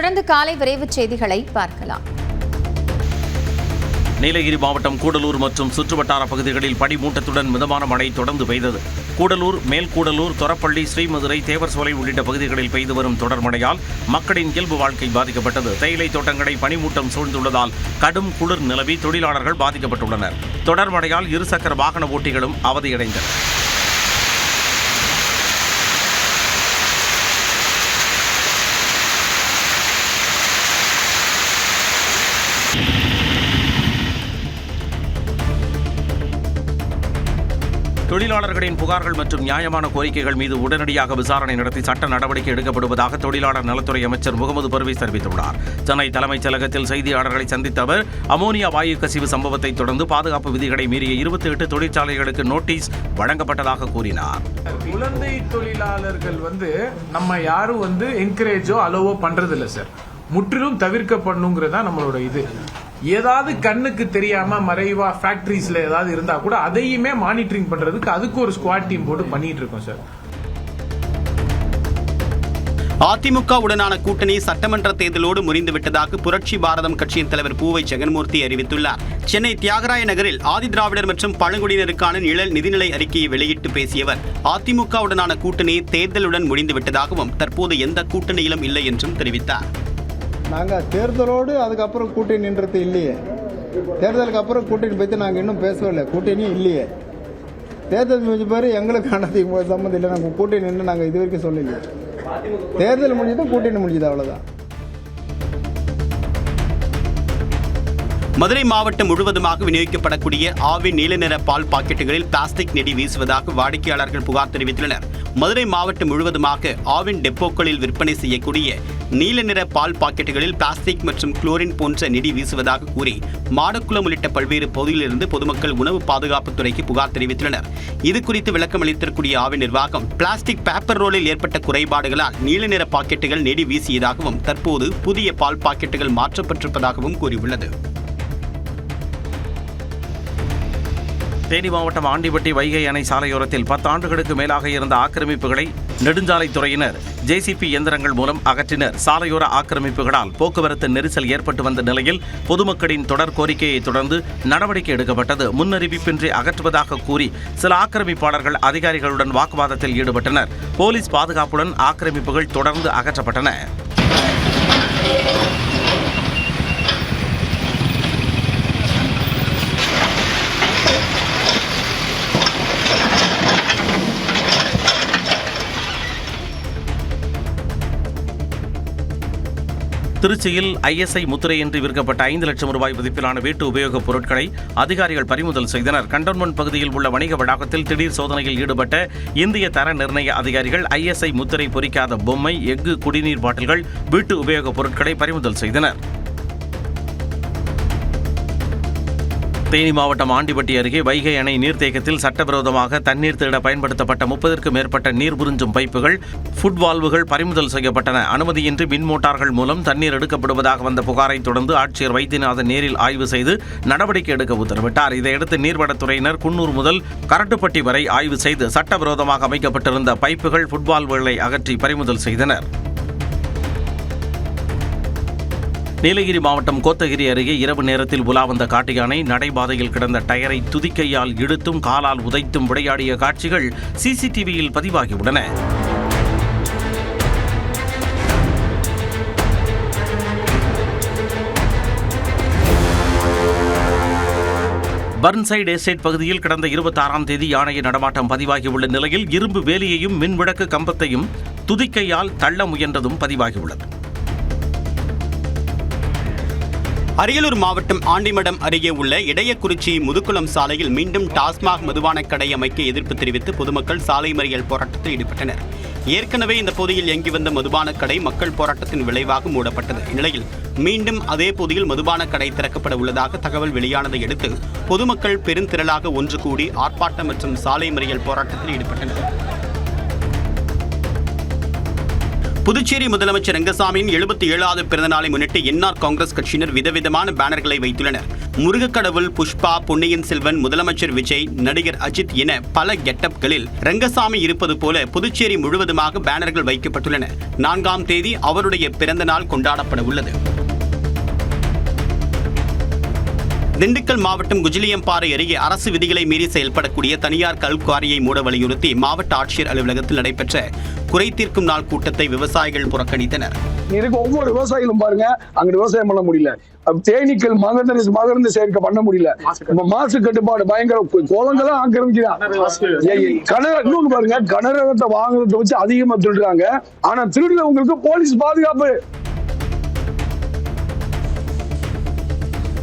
தொடர்ந்து காலை விரைவுச் செய்திகளை பார்க்கலாம். நீலகிரி மாவட்டம் கூடலூர் மற்றும் சுற்றுவட்டார பகுதிகளில் பனிமூட்டத்துடன் மிதமான மழை தொடர்ந்து பெய்தது. கூடலூர், மேல்கூடலூர், தொரப்பள்ளி, ஸ்ரீமதுரை, தேவர்சோலை உள்ளிட்ட பகுதிகளில் பெய்து வரும் தொடர் மழையால் மக்களின் இயல்பு வாழ்க்கை பாதிக்கப்பட்டது. தேயிலை தோட்டங்களை பனிமூட்டம் சூழ்ந்துள்ளதால் கடும் குளிர் நிலவி தொழிலாளர்கள் பாதிக்கப்பட்டுள்ளனர். தொடர் மழையால் இருசக்கர வாகன ஓட்டிகளும் அவதியடைந்தனர். தொழிலாளர்களின் புகார்கள் மற்றும் நியாயமான கோரிக்கைகள் மீது உடனடியாக விசாரணை நடத்தி சட்ட நடவடிக்கை எடுக்கப்படுவதாக தொழிலாளர் நலத்துறை அமைச்சர் முகமது பர்வேஸ் தெரிவித்துள்ளார். சென்னை தலைமைச் செயலகத்தில் செய்தியாளர்களை சந்தித்த அவர், அமோனியா வாயு கசிவு சம்பவத்தை தொடர்ந்து பாதுகாப்பு விதிகளை மீறிய 28 தொழிற்சாலைகளுக்கு நோட்டீஸ் வழங்கப்பட்டதாக கூறினார். குழந்தை தொழிலாளர்கள் நம்ம யாரும் என்கரேஜோ அலோவோ பண்றது இல்ல சார். முற்றிலும் தவிர்க்கப்படணுங்கிறதா நம்மளோட இது. ஏதாவது கண்ணுக்கு தெரியாம மறைவா ஃபேக்டரிஸ்ல ஏதாவது இருந்தா கூட அதையுமே மானிட்டரிங் பண்றதுக்கு அதுக்கு ஒரு ஸ்குவாட் டீம் போட்டு பண்ணிட்டு இருக்கோம் சார். அதிமுகவுடனான கூட்டணி சட்டமன்ற தேர்தலோடு முறிந்துவிட்டதாக புரட்சி பாரதம் கட்சியின் தலைவர் பூவை ஜெகன்மூர்த்தி அறிவித்துள்ளார். சென்னை தியாகராய நகரில் ஆதிதிராவிடர் மற்றும் பழங்குடியினருக்கான நிழல் நிதிநிலை அறிக்கையை வெளியிட்டு பேசியவர், அதிமுகவுடனான கூட்டணி தேர்தலுடன் முடிந்துவிட்டதாகவும் தற்போது எந்த கூட்டணியிலும் இல்லை என்றும் தெரிவித்தார். நாங்கள் தேர்தலோடு அதுக்கப்புறம் கூட்டணி நின்றது இல்லையே. தேர்தலுக்கு அப்புறம் கூட்டணி பற்றி நாங்கள் இன்னும் பேசவே இல்லை. கூட்டணியும் இல்லையே. தேர்தல் முடிஞ்ச பிறகு எங்களுக்கான சம்மந்தம் இல்லை. நாங்கள் கூட்டணி நின்று நாங்கள் இது வரைக்கும் சொல்லலையே. தேர்தல் முடிஞ்சதும் கூட்டணி முடிஞ்சது, அவ்வளோதான். மதுரை மாவட்டம் முழுவதுமாக விநியோகிக்கப்படக்கூடிய ஆவின் நீல நிற பால் பாக்கெட்டுகளில் பிளாஸ்டிக் நெடி வீசுவதாக வாடிக்கையாளர்கள் புகார் தெரிவித்துள்ளனர். மதுரை மாவட்டம் முழுவதுமாக ஆவின் டெப்போக்களில் விற்பனை செய்யக்கூடிய நீல நிற பால் பாக்கெட்டுகளில் பிளாஸ்டிக் மற்றும் குளோரின் போன்ற நெடி வீசுவதாக கூறி மாடக்குளம் உள்ளிட்ட பல்வேறு பகுதிகளிலிருந்து பொதுமக்கள் உணவு பாதுகாப்புத்துறைக்கு புகார் தெரிவித்துள்ளனர். இதுகுறித்து விளக்கம் அளித்திருக்கூடிய ஆவின் நிர்வாகம், பிளாஸ்டிக் பேப்பர் ரோலில் ஏற்பட்ட குறைபாடுகளால் நீல நிற பாக்கெட்டுகள் நெடி வீசியதாகவும் தற்போது புதிய பால் பாக்கெட்டுகள் மாற்றப்பட்டிருப்பதாகவும் கூறியுள்ளது. தேனி மாவட்டம் ஆண்டிப்பட்டி வைகை அணை சாலையோரத்தில் 10 ஆண்டுகளுக்கு மேலாக இருந்த ஆக்கிரமிப்புகளை நெடுஞ்சாலைத்துறையினர் ஜேசிபி இயந்திரங்கள் மூலம் அகற்றினர். சாலையோர ஆக்கிரமிப்புகளால் போக்குவரத்து நெரிசல் ஏற்பட்டு வந்த நிலையில் பொதுமக்களின் தொடர் கோரிக்கையை தொடர்ந்து நடவடிக்கை எடுக்கப்பட்டது. முன்னறிவிப்பின்றி அகற்றுவதாக கூறி சில ஆக்கிரமிப்பாளர்கள் அதிகாரிகளுடன் வாக்குவாதத்தில் ஈடுபட்டனர். போலீஸ் பாதுகாப்புடன் ஆக்கிரமிப்புகள் தொடர்ந்து அகற்றப்பட்டன. திருச்சியில் ISI முத்திரையின்றி விற்கப்பட்ட 5 லட்சம் ரூபாய் மதிப்பிலான வீட்டு உபயோகப் பொருட்களை அதிகாரிகள் பறிமுதல் செய்தனர். கண்டோன்மெண்ட் பகுதியில் உள்ள வணிக வளாகத்தில் திடீர் சோதனையில் ஈடுபட்ட இந்திய தர நிர்ணய அதிகாரிகள் ISI முத்திரை பொறிக்காத பொம்மை, எஃகு, குடிநீர் பாட்டில்கள், வீட்டு உபயோகப் பொருட்களை பறிமுதல் செய்தனர். தேனி மாவட்டம் ஆண்டிப்பட்டி அருகே வைகை அணை நீர்த்தேக்கத்தில் சட்டவிரோதமாக தண்ணீர் தேட பயன்படுத்தப்பட்ட 30க்கும் மேற்பட்ட நீர் உறிஞ்சும் பைப்புகள், ஃபுட் வால்வுகள் பறிமுதல் செய்யப்பட்டன. அனுமதியின்றி மின் மோட்டார்கள் மூலம் தண்ணீர் எடுக்கப்படுவதாக வந்த புகாரை தொடர்ந்து ஆட்சியர் வைத்தியநாதன் நேரில் ஆய்வு செய்து நடவடிக்கை எடுக்க உத்தரவிட்டார். இதையடுத்து நீர்வளத்துறையினர் குன்னூர் முதல் கரட்டுப்பட்டி வரை ஆய்வு செய்து சட்டவிரோதமாக அமைக்கப்பட்டிருந்த பைப்புகள், ஃபுட் வால்வுகளை அகற்றி பறிமுதல் செய்தனர். நீலகிரி மாவட்டம் கோத்தகிரி அருகே இரவு நேரத்தில் உலா வந்த காட்டு யானை நடைபாதையில் கிடந்த டயரை துதிக்கையால் இழுத்தும் காலால் உதைத்தும் விளையாடிய காட்சிகள் CCTVயில் பதிவாகியுள்ளன. பர்ன்சைடு எஸ்டேட் பகுதியில் கடந்த 26ஆம் தேதி யானையின் நடமாட்டம் பதிவாகியுள்ள நிலையில் இரும்பு வேலியையும் மின்விளக்கு கம்பத்தையும் துதிக்கையால் தள்ள முயன்றதும் பதிவாகியுள்ளது. அரியலூர் மாவட்டம் ஆண்டிமடம் அருகே உள்ள இடையக்குறிச்சி முதுகுளம் சாலையில் மீண்டும் டாஸ்மாக் மதுபான கடை அமைக்க எதிர்ப்பு தெரிவித்து பொதுமக்கள் சாலை மறியல் போராட்டத்தில் ஈடுபட்டனர். ஏற்கனவே இந்த பகுதியில் இயங்கி வந்த மதுபான கடை மக்கள் போராட்டத்தின் விளைவாக மூடப்பட்டது. இந்நிலையில் மீண்டும் அதே பகுதியில் மதுபான கடை திறக்கப்பட உள்ளதாக தகவல் வெளியானதை அடுத்து பொதுமக்கள் பெருந்திரளாக ஒன்று கூடி ஆர்ப்பாட்டம் மற்றும் சாலை மறியல் போராட்டத்தில் ஈடுபட்டனர். புதுச்சேரி முதலமைச்சர் ரங்கசாமியின் 77வது பிறந்தநாளை முன்னிட்டு என்ஆர் காங்கிரஸ் கட்சியினர் விதவிதமான பேனர்களை வைத்துள்ளனர். முருகக்கடவுள், புஷ்பா, பொன்னியின் செல்வன், முதலமைச்சர் விஜய், நடிகர் அஜித் என பல கெட்டப்களில் ரங்கசாமி இருப்பது போல புதுச்சேரி முழுவதுமாக பேனர்கள் வைக்கப்பட்டுள்ளன. 4ஆம் தேதி அவருடைய பிறந்த நாள் கொண்டாடப்பட உள்ளது. திண்டுக்கல் மாவட்டம் குஜிலியம்பாறை அருகே அரசு விதிகளை மீறி செயல்படக்கூடிய தனியார் கல்குவாரியை மூட வலியுறுத்தி மாவட்ட ஆட்சியர் அலுவலகத்தில் நடைபெற்ற குறை தீர்க்கும் நாள் கூட்டத்தை விவசாயிகள் புறக்கணித்தனர். ஒவ்வொரு விவசாயிகளும் பாருங்க, அங்க விவசாயம் பண்ண முடியல. தேனீக்கள் மகர்ந்து சேர்க்க பண்ண முடியல. மாசு கட்டுப்பாடு பயங்கர, கோலங்கள்லாம் ஆக்கிரமிக்கிறாங்க. இன்னொன்னு பாருங்க, கனரகத்தை வாங்குறத வச்சு அதிகமா திருடுறாங்க. ஆனா திருடுறவங்களுக்கு போலீஸ் பாதுகாப்பு.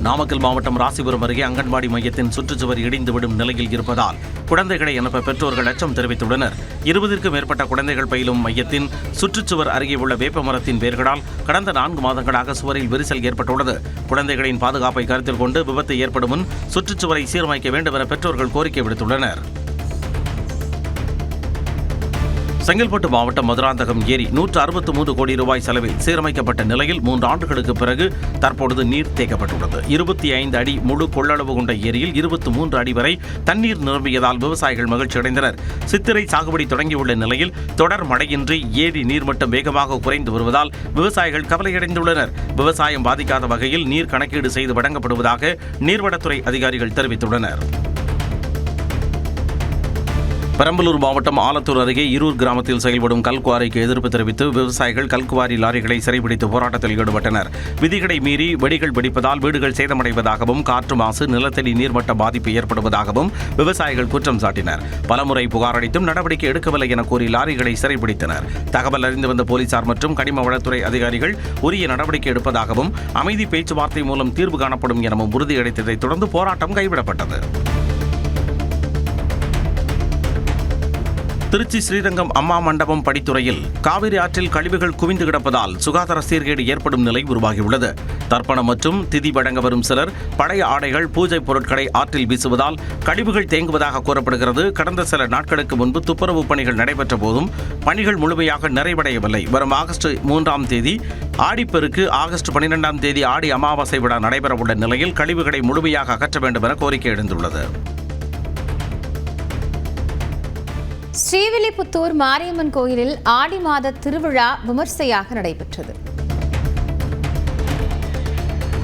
நாமக்கல் மாவட்டம் ராசிபுரம் அருகே அங்கன்வாடி மையத்தின் சுற்றுச்சுவர் இடிந்துவிடும் நிலையில் இருப்பதால் குழந்தைகளை அனுப்ப பெற்றோர்கள் அச்சம் தெரிவித்துள்ளனர். 20க்கும் மேற்பட்ட குழந்தைகள் பயிலும் மையத்தின் சுற்றுச்சுவர் அருகே உள்ள வேப்ப மரத்தின் வேர்களால் கடந்த 4 மாதங்களாக சுவரில் விரிசல் ஏற்பட்டுள்ளது. குழந்தைகளின் பாதுகாப்பை கருத்தில் கொண்டு விபத்து ஏற்படும் முன் சுற்றுச்சுவரை சீரமைக்க வேண்டும் என பெற்றோர்கள் கோரிக்கை விடுத்துள்ளனர். செங்கல்பட்டு மாவட்டம் மதுராந்தகம் ஏரி 163 கோடி ரூபாய் செலவில் சீரமைக்கப்பட்ட நிலையில் 3 ஆண்டுகளுக்கு பிறகு தற்பொழுது நீர் தேக்கப்பட்டுள்ளது. 25 அடி முழு கொள்ளளவு கொண்ட ஏரியில் 23 அடி வரை தண்ணீர் நிரம்பியதால் விவசாயிகள் மகிழ்ச்சியடைந்தனர். சித்திரை சாகுபடி தொடங்கியுள்ள நிலையில் தொடர் மழையின்றி ஏரி நீர்மட்டம் வேகமாக குறைந்து வருவதால் விவசாயிகள் கவலையடைந்துள்ளனர். விவசாயம் பாதிக்காத வகையில் நீர் கணக்கீடு செய்து வழங்கப்படுவதாக நீர்வளத்துறை அதிகாரிகள் தெரிவித்துள்ளனர். பெரம்பலூர் மாவட்டம் ஆலத்தூர் அருகே இருர் கிராமத்தில் செயல்படும் கல்குவாரிக்கு எதிர்ப்பு தெரிவித்து விவசாயிகள் கல்குவாரி லாரிகளை சிறைபிடித்து போராட்டத்தில் ஈடுபட்டனர். விதிகளை மீறி வெடிகள் வெடிப்பதால் வீடுகள் சேதமடைவதாகவும் காற்று மாசு, நிலத்தடி நீர்மட்ட பாதிப்பு ஏற்படுவதாகவும் விவசாயிகள் குற்றம் சாட்டினர். பலமுறை புகார் அளித்தும் நடவடிக்கை எடுக்கவில்லை என கூறி லாரிகளை சிறைபிடித்தனர். தகவல் அறிந்து வந்த போலீசார் மற்றும் கனிம வளத்துறை அதிகாரிகள் உரிய நடவடிக்கை எடுப்பதாகவும் அமைதி பேச்சுவார்த்தை மூலம் தீர்வு காணப்படும் எனவும் உறுதியளித்ததைத் தொடர்ந்து போராட்டம் கைவிடப்பட்டது. திருச்சி ஸ்ரீரங்கம் அம்மா மண்டபம் படித்துறையில் காவிரி ஆற்றில் கழிவுகள் குவிந்து கிடப்பதால் சுகாதார சீர்கேடு ஏற்படும் நிலை உருவாகியுள்ளது. தர்ப்பணம் மற்றும் திதி வழங்க வரும் சிலர் பழைய ஆடைகள், பூஜை பொருட்களை ஆற்றில் வீசுவதால் கழிவுகள் தேங்குவதாக கூறப்படுகிறது. கடந்த சில நாட்களுக்கு முன்பு துப்புரவு பணிகள் நடைபெற்ற போதும் பணிகள் முழுமையாக நிறைவடையவில்லை. வரும் ஆகஸ்ட் 3ஆம் தேதி ஆடிப்பெருக்கு, ஆகஸ்ட் 12ஆம் தேதி ஆடி அமாவாசை விழா நடைபெறவுள்ள நிலையில் கழிவுகளை முழுமையாக அகற்ற வேண்டும் என கோரிக்கை எழுந்துள்ளது. ஸ்ரீவில்லிபுத்தூர் மாரியம்மன் கோயிலில் ஆடி மாத திருவிழா விமர்சையாக நடைபெற்றது.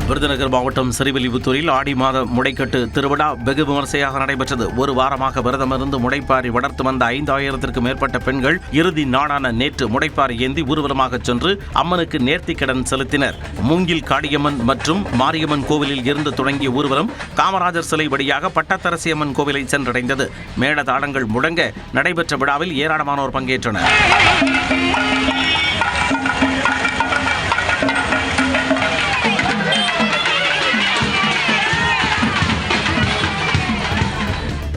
விருதுநகர் மாவட்டம் ஸ்ரீவில்லிபுத்தூரில் ஆடி மாத முடைக்கட்டு திருவிழா வெகு விமர்சையாக நடைபெற்றது. ஒரு வாரமாக விரதமிருந்து முடைப்பாரி வளர்த்து வந்த 5000த்திற்கும் மேற்பட்ட பெண்கள் இறுதி நாளான நேற்று முடைப்பாரி ஏந்தி ஊர்வலமாக சென்று அம்மனுக்கு நேர்த்திக்கடன் செலுத்தினர். மூங்கில் காளியம்மன் மற்றும் மாரியம்மன் கோவிலில் இருந்து தொடங்கிய ஊர்வலம் காமராஜர் சிலை வழியாக பட்டத்தரசியம்மன் கோவிலை சென்றடைந்தது. மேளதாளங்கள் முழங்க நடைபெற்ற விழாவில் ஏராளமானோர் பங்கேற்றனர்.